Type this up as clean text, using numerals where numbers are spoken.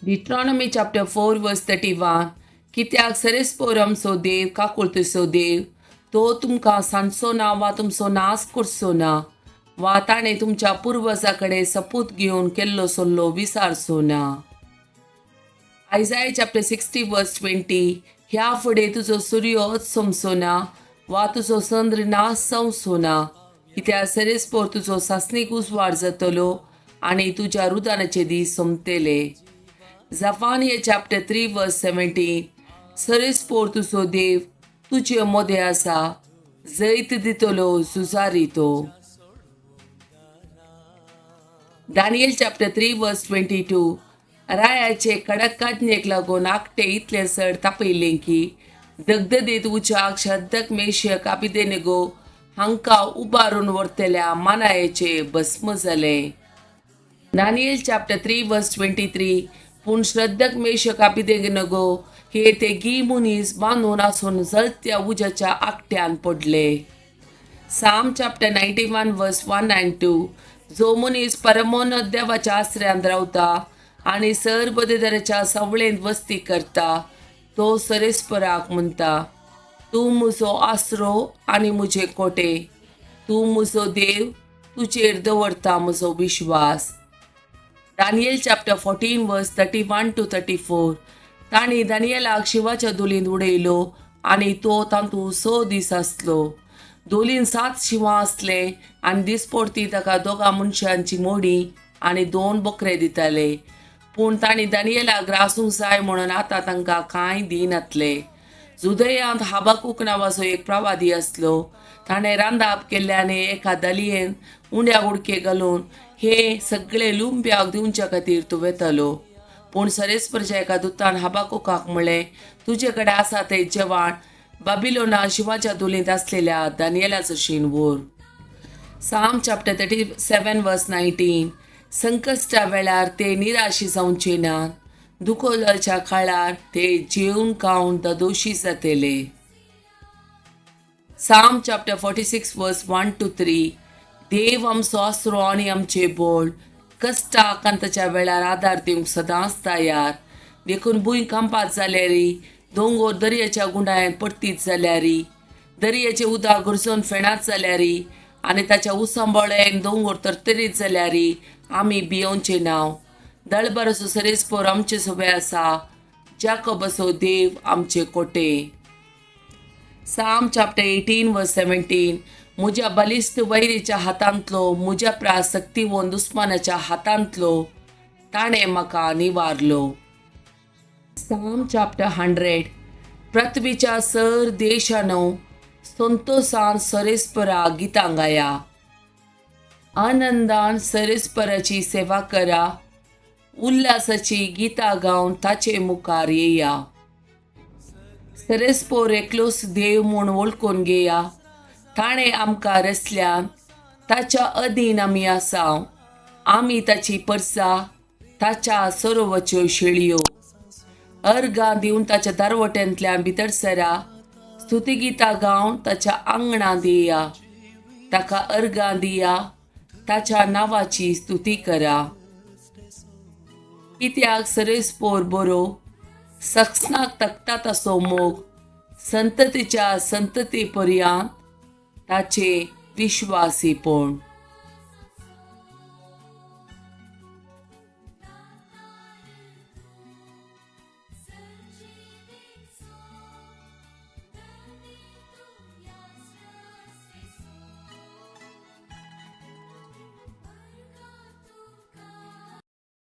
Deuteronomy chapter 4 verse 31. कित्याक सरेस्पोर आमचो देव काकुळतेचो देव तो तुमकां सांडचो ना वा तुमचो नाश करचो ना वा ताणें तुमच्या पुर्वजां कडेन सपूत घेवन केल्लो सल्लो विसारचो ना. Isaiah chapter 60 verse 20. ह्या फुडें तुजो सूर्य समचो ना वा तुजो चंद्र नाश जावचो ना कित्याक सरेस्पोर तुजो सासणीक उजवाड जातलो आनी तुज्या रुदानाचे दीस सोंपतले. Zephaniah chapter 3 verse 17. सरेस्पोर तुजो देव तुजे मोदे आसा जैत दितलो झुजारी तो. Daniel chapter 3 verse 22. रायाचे कडक काजनेक लागून आकटे इतले चड तापयले की दगदगीत उज्याक शद्दक मेशक अबेदनेगो हांकां उबारून व्हरतल्या मानायेचे भस्म जाले. Daniel chapter 3 verse 23. पूण श्रद्धक मेशक अबेदनेगो हे ते गी मुनीस बांदून आसून जळत्या उज्याच्या आकट्यान पडले. Psalm chapter 91 verse 1 and 2. जो मनीस परमोन्नत देवाच्या आश्रयांत रावता आनी सरबदेदाराच्या सवळेंत वस्ती करता तो सरेस्पराक म्हणटा, तूं म्हजो आसरो आनी म्हजे कोटे, तूं म्हजो देव, तुजेर दवरता म्हजो विश्वास. Daniel chapter 14 verse 31 to 34. तांणी दानियेलाक शिवाच्या दोलींत उडयलो आनी तो तातूंत 6 दीस आसलो. दोलीन 7 शिवां आसले आनी दिसपडटी ताका 2 मनशांची मोडी आनी 2 बकरे दिताले. पूण तांणी दानियेलाक ग्रासूंक जाय म्हणून आतां तांकां कांय दिनातले. जुदयांत हाबाकूक नांवाचो एक प्रवादी आसलो. ताणें रांदाप केल्ल्याने एका दलयेन उंड्या उडके घालून हे सगळे लुंब्याक दिवच्या खातीर तो वेतलो. पूण सरेस्परच्या एका दुतान हाबाकूकाक म्हणलें, तुजे कडेन आसा तें जेवण बाबिलोना शिवाच्या दोलींत आसलेल्या दानियेलाचो शीण व्हर. Psalm chapter 37 verse 19. संकश्टा वेळार ते निराशी जावचे नात, दुखोलाच्या काळार ते जेवन खावन ददोशी जातले. Psalm chapter 46 verse 1 to 3. देव आमचो आसरो आनी आमचे बोल, कश्टाक आनी ताच्या वेळार आदार दिवंक सदांच तयार. देखून भुंयकांपात जाल्यारी, दोंगर दर्याच्या गुंडाळ्यांत पडतीत जाल्यारी, दर्याचे उदक गरजून फेणात जाल्यारी आनी ताच्या उसांबळ्यान दोंगर तरतरीत जाल्यारी आमी भियोंचे नांव. दळबराचो सरेस्पोर आमचे सोबे आसा, जाकोबाचो देव आमचे कोटे. Psalm chapter 18 verse 17. म्हज्या बलिश्ट वैरीच्या हातांतलो, म्हज्या प्रासक्तीवन दुस्मानाच्या हातांतलो ताणें म्हाका निवारलो. Psalm chapter 100. पृथ्वीच्या सर देशानो संतोषान सरेस्परा गितां गाया, आनंदान सरेस्पराची सेवा करा, उल्हासाची गितां गावन ताचे मुखार येया. सरेस्पोर एकलोच देव म्हूण वळखून घेया, ताणें आमकां रचल्यान ताच्या अधीन आमी आसाव. आमी ताची परसां, ताच्या सरोवाच्यो शेळयो. अर्गां दिवन ताच्या दारवट्यांतल्यान भितर सरा, स्तुतिगितां गावन ताच्या आंगणांत येया. ताका अर्गां दिया, ताच्या नांवाची स्तुती करा. कित्याक सरेस्पोर बरो, सक्षनाक तकता ताचो मोग, संततीच्या संतती पर्यंत ताचे विश्वासीपण.